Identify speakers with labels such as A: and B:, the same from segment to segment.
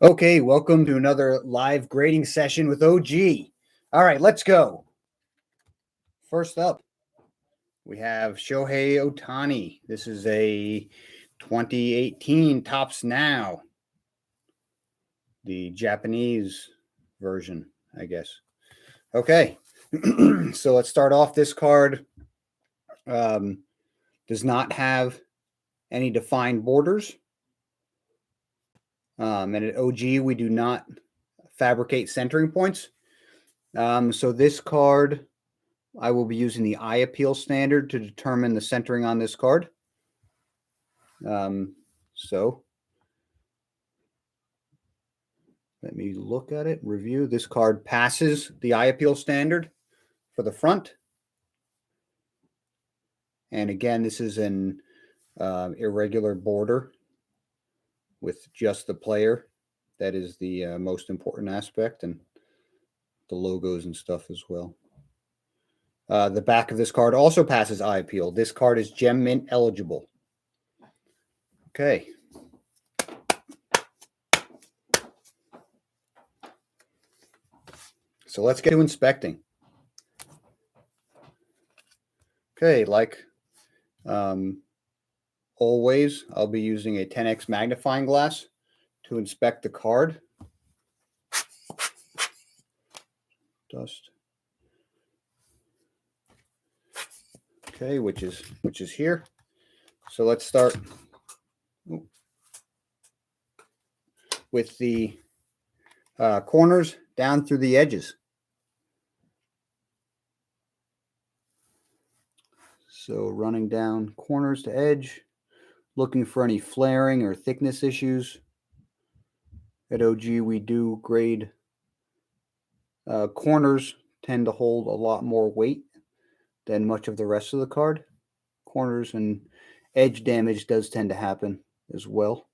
A: Okay, welcome to another live grading session with OG. All right, let's go. First up, we have Shohei Ohtani. This is a 2018 Topps Now, the Japanese version, I guess. Okay, so let's start off. This card does not have any defined borders. And at OG, we do not fabricate centering points. So this card, I will be using the eye appeal standard to determine the centering on this card. So let me look at it, review. This card passes the eye appeal standard for the front. And again, this is an irregular border with just the player. That is the most important aspect, and the logos and stuff as well. The back of this card also passes eye appeal. This card is Gem Mint eligible. Okay. So let's get to inspecting. Okay, like always, I'll be using a 10x magnifying glass to inspect the card. Dust. Okay, which is here. So let's start with the corners down through the edges. So running down corners to edge, looking for any flaring or thickness issues. At OG, we do grade corners tend to hold a lot more weight than much of the rest of the card. Corners and edge damage does tend to happen as well.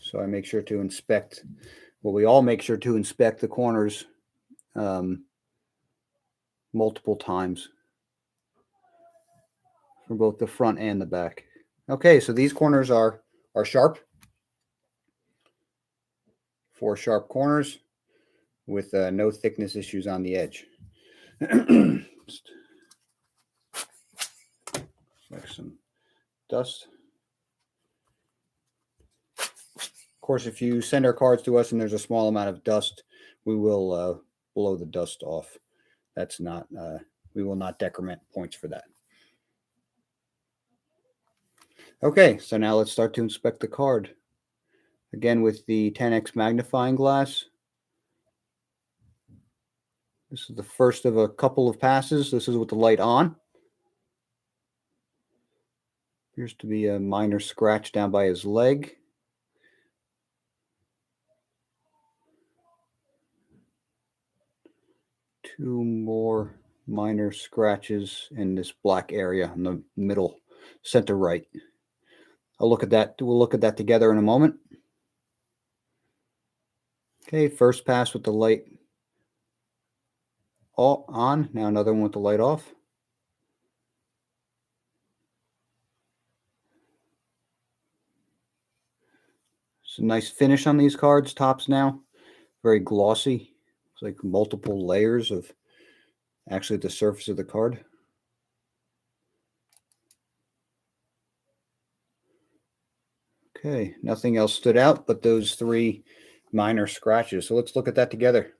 A: So I make sure to inspect, well, we all make sure to inspect the corners multiple times for both the front and the back. Okay, so these corners are sharp. 4 sharp corners with no thickness issues on the edge. Like some dust. Of course, if you send our cards to us and there's a small amount of dust, we will blow the dust off. That's not, we will not decrement points for that. Okay, so now let's start to inspect the card. Again, with the 10x magnifying glass. This is the first of a couple of passes. This is with the light on. Appears to be a minor scratch down by his leg. Two more minor scratches in this black area in the middle center right. I'll look at that. We'll look at that together in a moment. Okay, first pass with the light all on. Now another one with the light off. It's a nice finish on these cards. Topps Now, very glossy. It's like multiple layers of actually the surface of the card. Okay, nothing else stood out but those 3 minor scratches. So let's look at that together.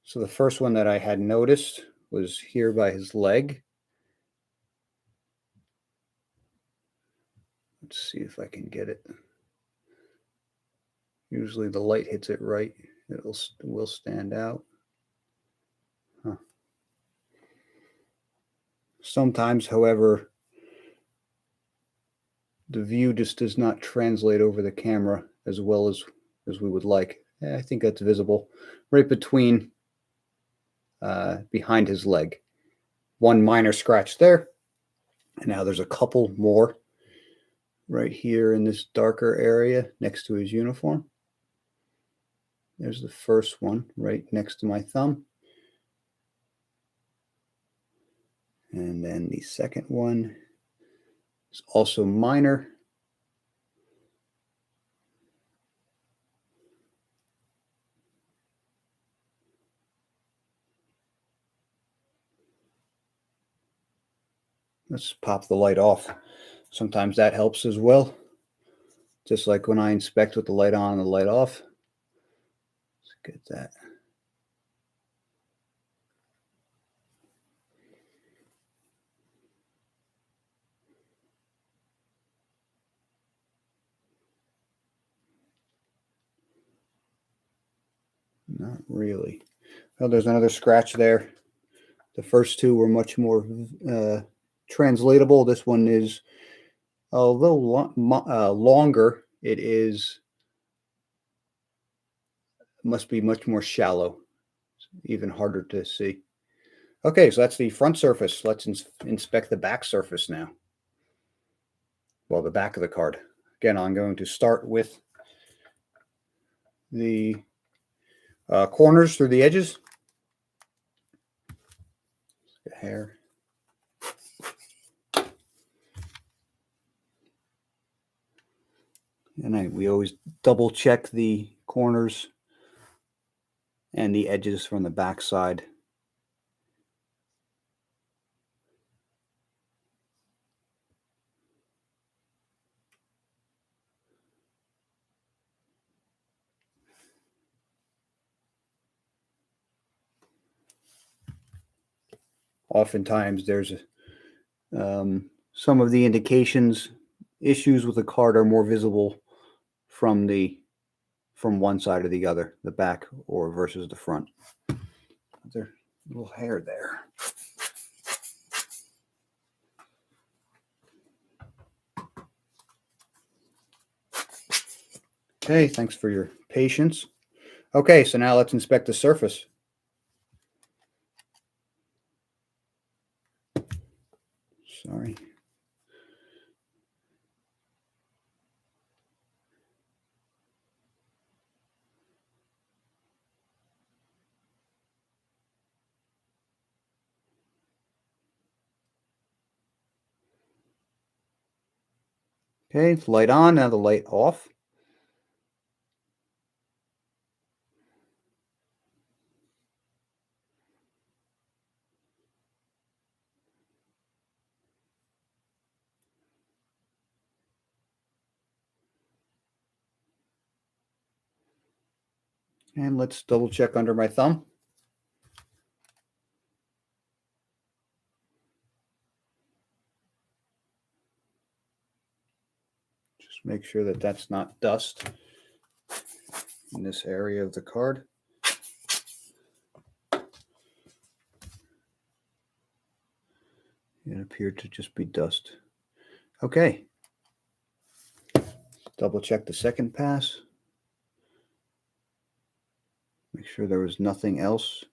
A: So the first one that I had noticed was here by his leg. Let's see if I can get it. Usually the light hits it right. It will stand out. Huh. Sometimes, however, the view just does not translate over the camera as well as we would like. I think that's visible right between, behind his leg. One minor scratch there. And now there's a couple more right here in this darker area next to his uniform. There's the first one right next to my thumb. And then the second one It's also minor. Let's pop the light off. Sometimes that helps as well. Just like when I inspect with the light on and the light off. Let's get that. Not really. Oh, there's another scratch there. The first two were much more translatable. This one is a little longer. It is must be much more shallow, even harder to see. Okay, so that's the front surface. Let's inspect the back surface now. Well, the back of the card. Again, I'm going to start with the corners through the edges. The hair. And we always double check the corners and the edges from the back side. Oftentimes there's some of the indications, issues with the card are more visible from one side or the other, the back or versus the front. There's a little hair there. Okay, thanks for your patience. Okay, so now let's inspect the surface. Sorry. Okay, light on, now the light off. And let's double check under my thumb. Just make sure that that's not dust in this area of the card. It appeared to just be dust. Okay. Double check the second pass. Make sure there was nothing else.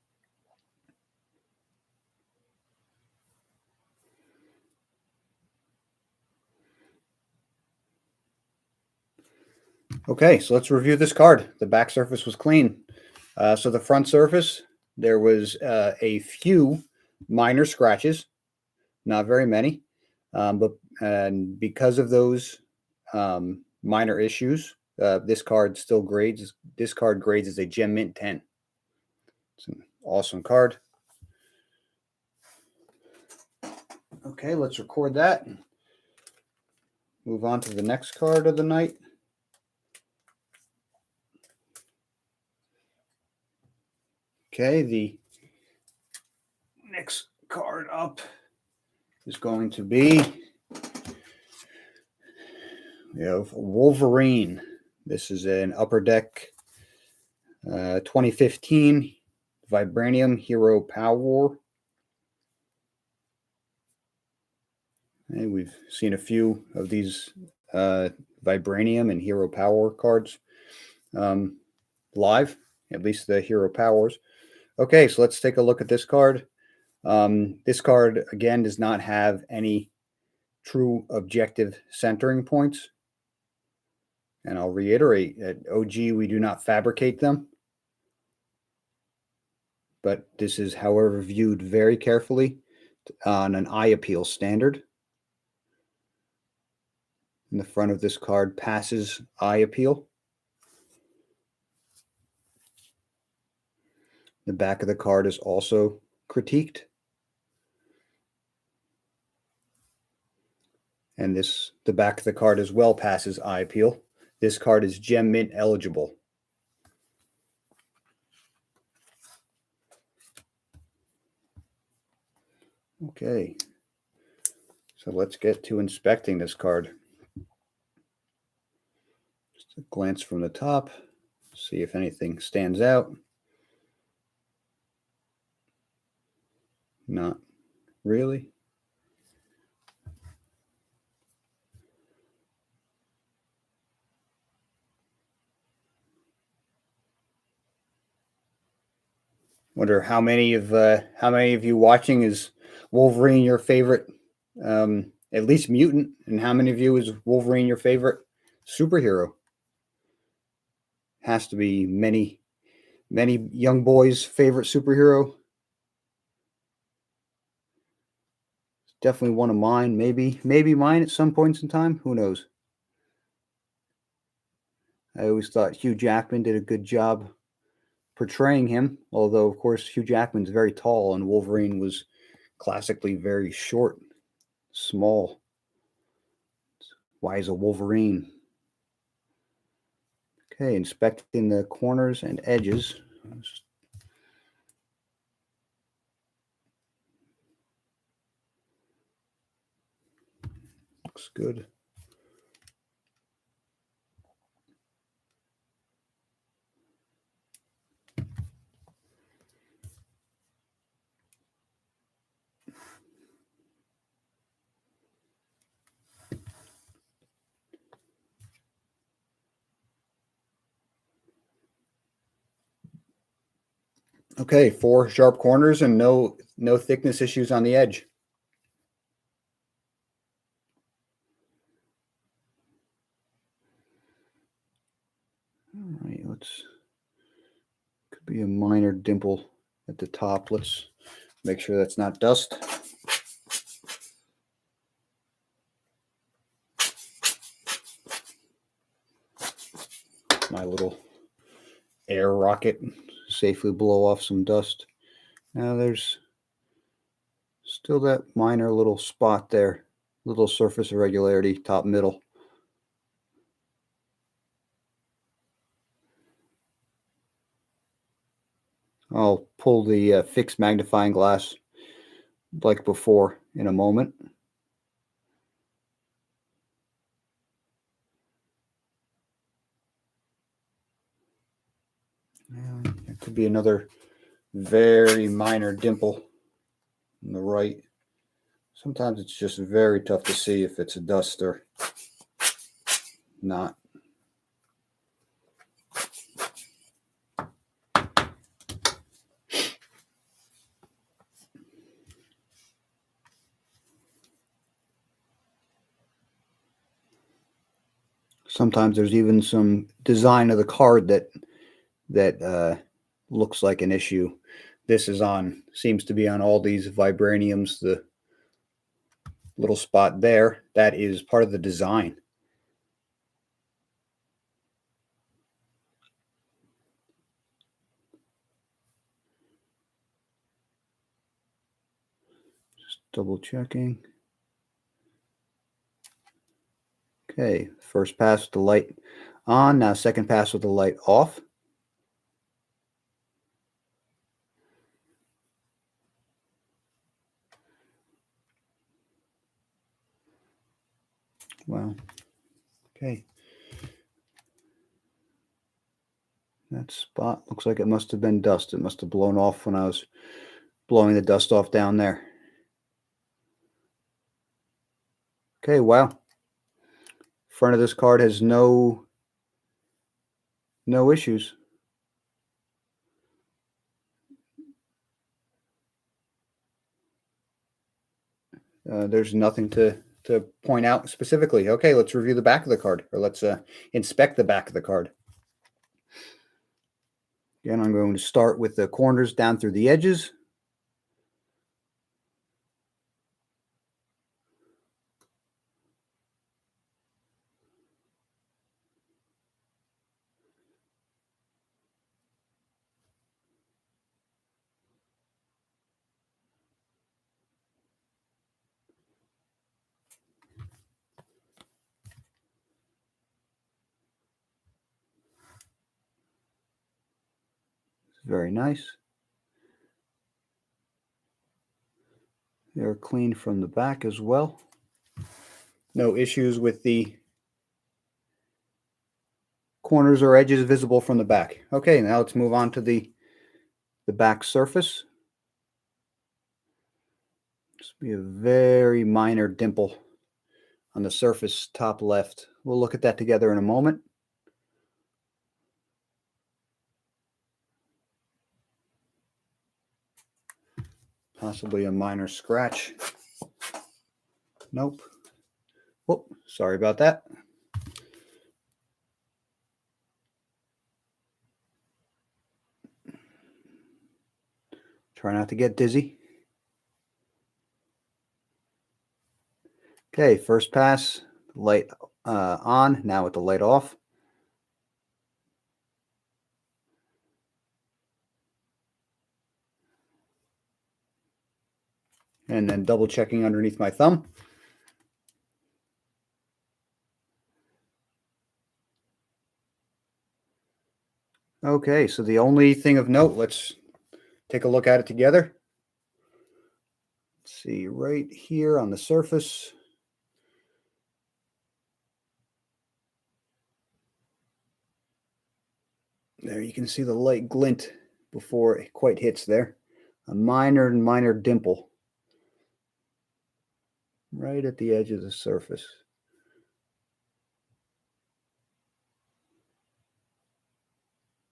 A: Okay, so let's review this card. The back surface was clean. So the front surface, there was a few minor scratches, not very many, but because of those minor issues, this card still grades. This card grades as a Gem Mint 10. It's an awesome card. Okay, let's record that. Move on to the next card of the night. Okay, the next card up is going to be, we have Wolverine. This is an Upper Deck 2015 Vibranium Hero Power. And we've seen a few of these Vibranium and Hero Power cards live, at least the Hero Powers. Okay, so let's take a look at this card. This card, again, does not have any true objective centering points. And I'll reiterate, at OG, we do not fabricate them. But this is, however, viewed very carefully on an eye appeal standard. in the front of this card passes eye appeal. The back of the card is also critiqued. And the back of the card as well passes eye appeal. This card is Gem Mint eligible. Okay, so let's get to inspecting this card. Just a glance from the top, see if anything stands out. Not really. Wonder how many of you watching is Wolverine your favorite, at least mutant, and how many of you is Wolverine your favorite superhero? Has to be many young boys' favorite superhero. Definitely one of mine. Maybe mine at some points in time. Who knows? I always thought Hugh Jackman did a good job portraying him, although of course Hugh Jackman's very tall and Wolverine was classically very short, small. Why is a Wolverine? Okay, inspecting the corners and edges. Looks good. Okay, 4 sharp corners and no thickness issues on the edge. All right, could be a minor dimple at the top. Let's make sure that's not dust. My little air rocket safely blow off some dust. Now there's still that minor little spot there, little surface irregularity, top middle. I'll pull the fixed magnifying glass like before in a moment. There could be another very minor dimple on the right. Sometimes it's just very tough to see if it's a dust or not. Sometimes there's even some design of the card that looks like an issue. This seems to be on all these vibraniums. The little spot there, that is part of the design. Just double checking. Okay, first pass with the light on, now second pass with the light off. Wow. Okay. That spot looks like it must have been dust. It must have blown off when I was blowing the dust off down there. Okay, wow. Front of this card has no issues. There's nothing to point out specifically. Okay, let's review the back of the card, or let's inspect the back of the card. Again, I'm going to start with the corners down through the edges. Very nice. They're clean from the back as well. No issues with the corners or edges visible from the back. Okay, now let's move on to the back surface. This will be a very minor dimple on the surface top left. We'll look at that together in a moment. Possibly a minor scratch. Nope. Whoop, sorry about that. Try not to get dizzy. Okay, first pass, light on, now with the light off. And then double checking underneath my thumb. Okay, so the only thing of note, let's take a look at it together. Let's see, right here on the surface. There you can see the light glint before it quite hits there. A minor dimple right at the edge of the surface.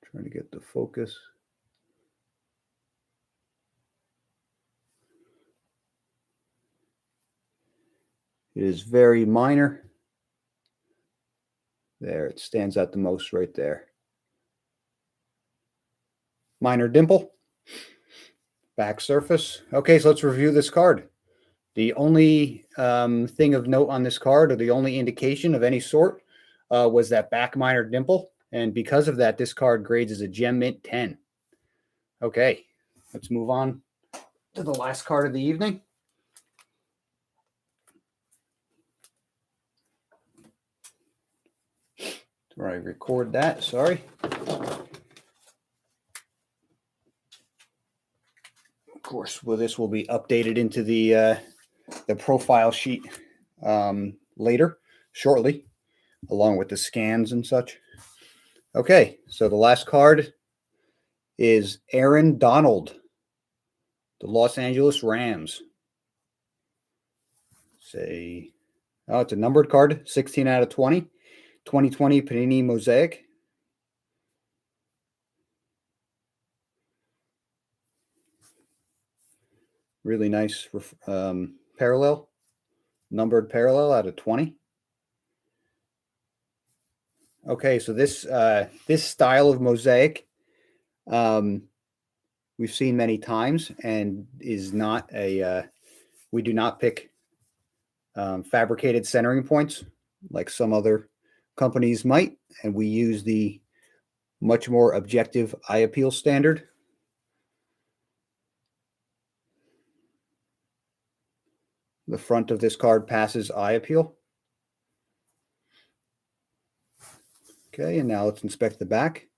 A: Trying to get the focus. It is very minor. There, it stands out the most right there. Minor dimple. Back surface. Okay, so let's review this card. The only thing of note on this card, or the only indication of any sort, was that back minor dimple. And because of that, this card grades as a Gem Mint 10. Okay, let's move on to the last card of the evening. Where I record that, sorry. Of course, well, this will be updated into the profile sheet later, shortly, along with the scans and such. Okay, so the last card is Aaron Donald, the Los Angeles Rams. It's a numbered card, 16 out of 20. 2020 Panini Mosaic. Really nice parallel, numbered parallel out of 20. Okay, so this style of mosaic we've seen many times, and is not a we do not pick fabricated centering points like some other companies might, and we use the much more objective eye appeal standard. The front of this card passes eye appeal. Okay, and now let's inspect the back.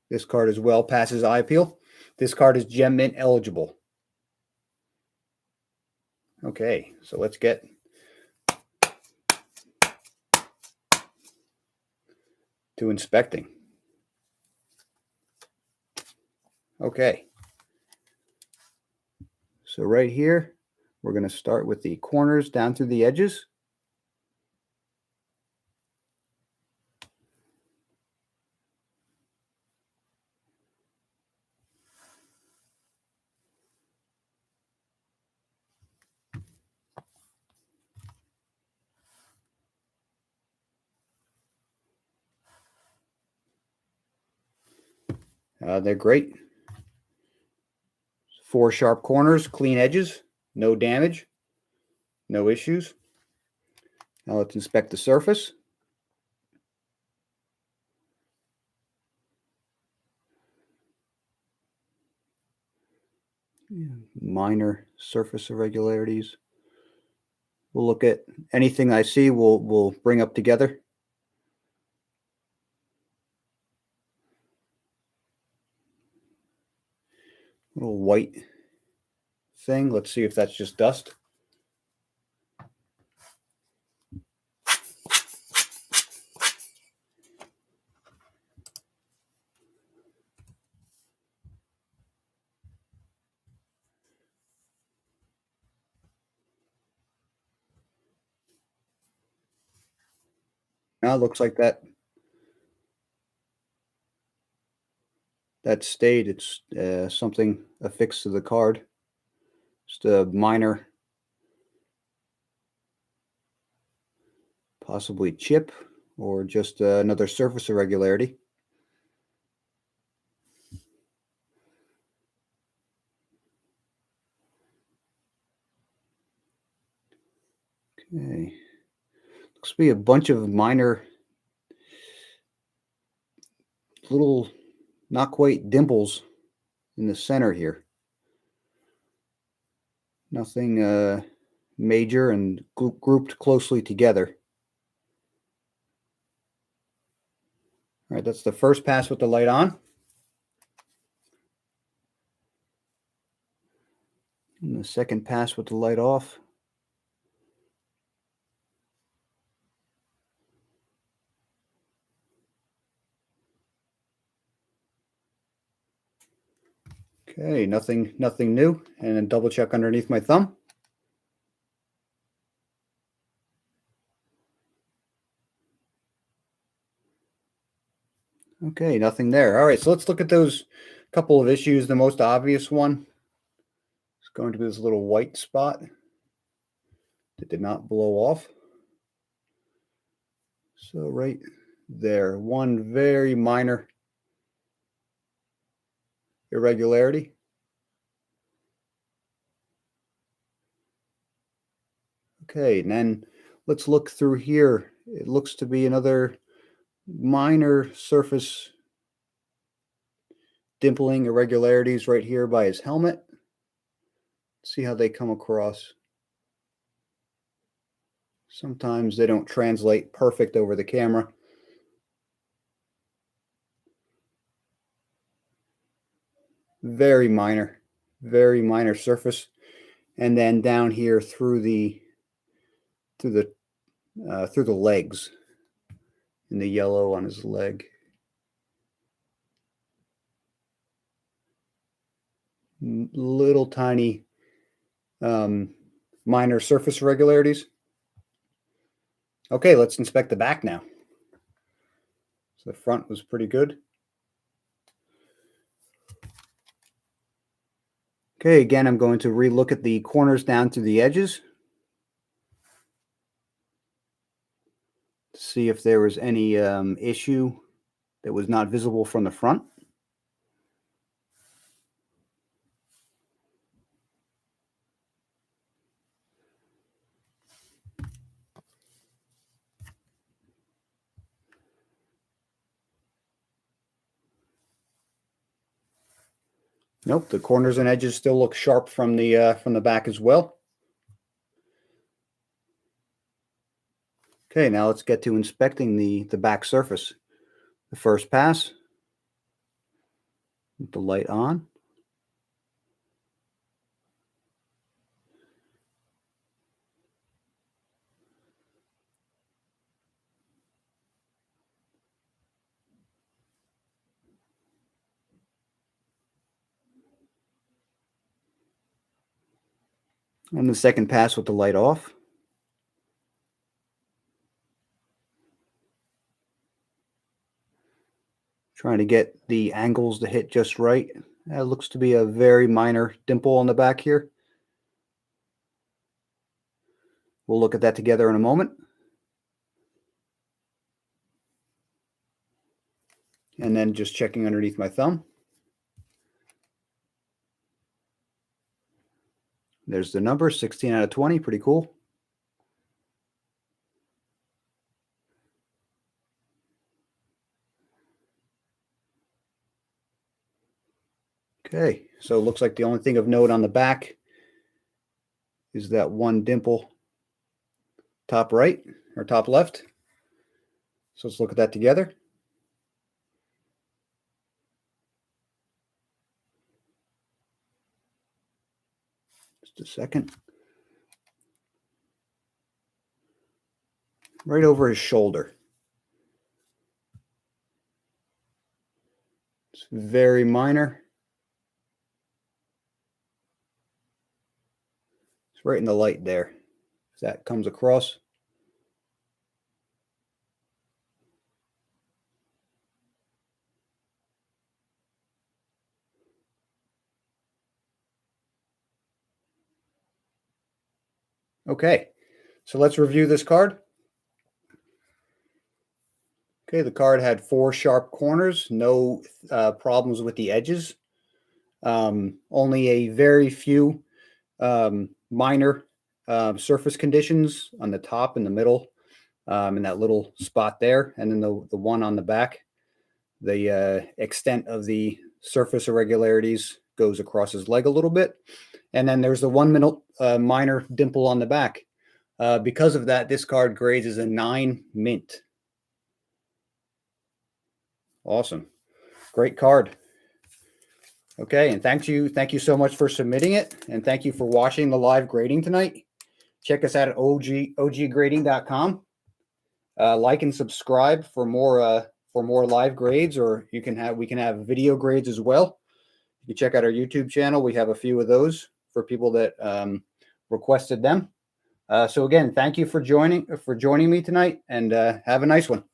A: This card as well passes eye appeal. This card is Gem Mint eligible. Okay, so let's get to inspecting. Okay, so right here, we're going to start with the corners down through the edges. They're great. 4 sharp corners, clean edges, no damage, no issues. Now let's inspect the surface. Minor surface irregularities. We'll look at anything I see, we'll bring up together. little white thing. Let's see if that's just dust. Now it looks like that stayed. It's something affixed to the card. Just a minor, possibly chip, or just another surface irregularity. Okay. Looks to be a bunch of minor, little, not quite dimples in the center here. Nothing major and grouped closely together. All right, that's the first pass with the light on. And the second pass with the light off. Okay, nothing new. And then double check underneath my thumb. Okay, nothing there. All right, so let's look at those couple of issues. The most obvious one is going to be this little white spot that did not blow off. So right there, one very minor irregularity. Okay, and then let's look through here. It looks to be another minor surface dimpling irregularities right here by his helmet. See how they come across. Sometimes they don't translate perfect over the camera. Very minor surface. And then down here through the legs, in the yellow on his leg. Little tiny minor surface irregularities. Okay, let's inspect the back now. So the front was pretty good. Okay, again, I'm going to relook at the corners down to the edges to see if there was any issue that was not visible from the front. Nope, the corners and edges still look sharp from the back as well. Okay, now let's get to inspecting the back surface. The first pass, with the light on. And the second pass with the light off. Trying to get the angles to hit just right. That looks to be a very minor dimple on the back here. We'll look at that together in a moment. And then just checking underneath my thumb. There's the number, 16 out of 20, pretty cool. Okay, so it looks like the only thing of note on the back is that one dimple top right or top left. So let's look at that together. Just a second. Right over his shoulder. It's very minor. It's right in the light there. As that comes across. Okay, so let's review this card. Okay, the card had 4 sharp corners, no problems with the edges. Only a very few minor surface conditions on the top and the middle, in that little spot there, and then the one on the back. The extent of the surface irregularities goes across his leg a little bit, and then there's the 1 minor dimple on the back. Because of that, this card grades as a 9 mint. Awesome. Great card. Okay, and thank you so much for submitting it, and thank you for watching the live grading tonight. Check us out at oggrading.com. Like and subscribe for more live grades, or we can have video grades as well. You can check out our YouTube channel. We have a few of those for people that requested them. So again, thank you for joining me tonight, and have a nice one.